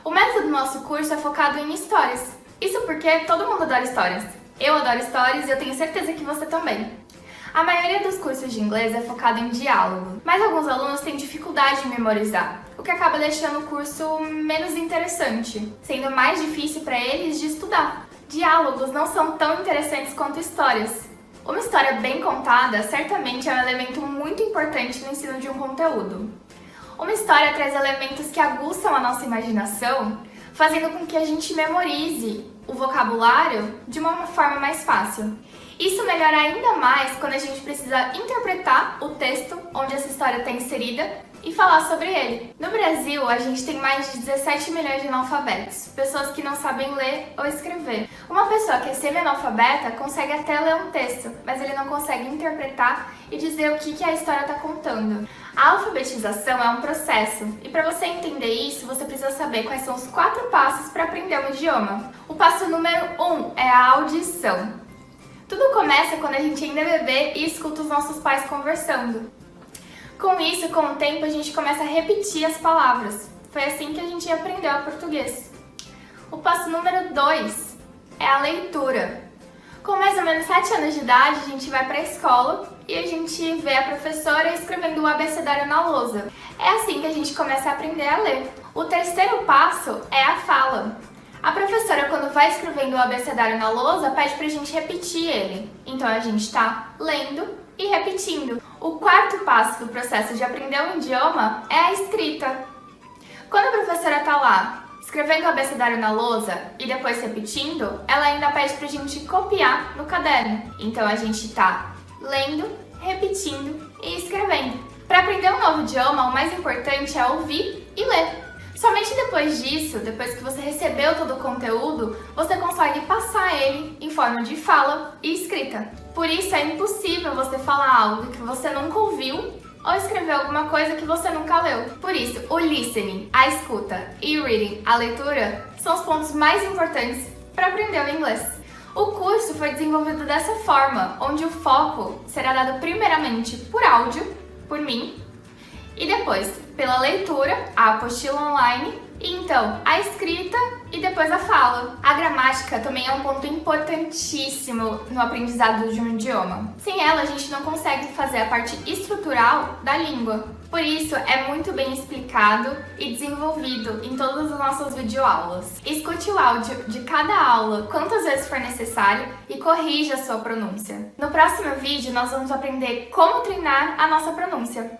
O método do nosso curso é focado em histórias. Isso porque todo mundo adora histórias. Eu adoro histórias e eu tenho certeza que você também. A maioria dos cursos de inglês é focado em diálogo, mas alguns alunos têm dificuldade em memorizar, o que acaba deixando o curso menos interessante, sendo mais difícil para eles de estudar. Diálogos não são tão interessantes quanto histórias. Uma história bem contada certamente é um elemento muito importante no ensino de um conteúdo. Uma história traz elementos que aguçam a nossa imaginação, fazendo com que a gente memorize o vocabulário de uma forma mais fácil. Isso melhora ainda mais quando a gente precisa interpretar o texto onde essa história está inserida e falar sobre ele. No Brasil, a gente tem mais de 17 milhões de analfabetos, pessoas que não sabem ler ou escrever. Uma pessoa que é semi-analfabeta consegue até ler um texto, mas ele não consegue interpretar e dizer o que a história está contando. A alfabetização é um processo, e para você entender isso, você precisa saber quais são os 4 passos para aprender um idioma. O passo número 1 é a audição. Tudo começa quando a gente ainda é bebê e escuta os nossos pais conversando. Com isso, com o tempo, a gente começa a repetir as palavras. Foi assim que a gente aprendeu o português. O passo número 2 é a leitura. Com mais ou menos 7 anos de idade, a gente vai para a escola e a gente vê a professora escrevendo o abecedário na lousa. É assim que a gente começa a aprender a ler. O terceiro passo é a fala. A professora, quando vai escrevendo o abecedário na lousa, pede pra gente repetir ele. Então a gente está lendo e repetindo. O quarto passo do processo de aprender um idioma é a escrita. Quando a professora tá lá escrevendo o abecedário na lousa e depois repetindo, ela ainda pede pra gente copiar no caderno. Então a gente tá lendo, repetindo e escrevendo. Para aprender um novo idioma, o mais importante é ouvir e ler. Somente depois disso, depois que você recebeu todo o conteúdo, você consegue passar ele em forma de fala e escrita. Por isso é impossível você falar algo que você nunca ouviu ou escrever alguma coisa que você nunca leu. Por isso, o listening, a escuta, e o reading, a leitura, são os pontos mais importantes para aprender o inglês. O curso foi desenvolvido dessa forma, onde o foco será dado primeiramente por áudio, por mim, e depois pela leitura, a apostila online, e então a escrita e depois a fala. A gramática também é um ponto importantíssimo no aprendizado de um idioma. Sem ela, a gente não consegue fazer a parte estrutural da língua. Por isso, é muito bem explicado e desenvolvido em todas as nossas videoaulas. Escute o áudio de cada aula quantas vezes for necessário e corrija a sua pronúncia. No próximo vídeo, nós vamos aprender como treinar a nossa pronúncia.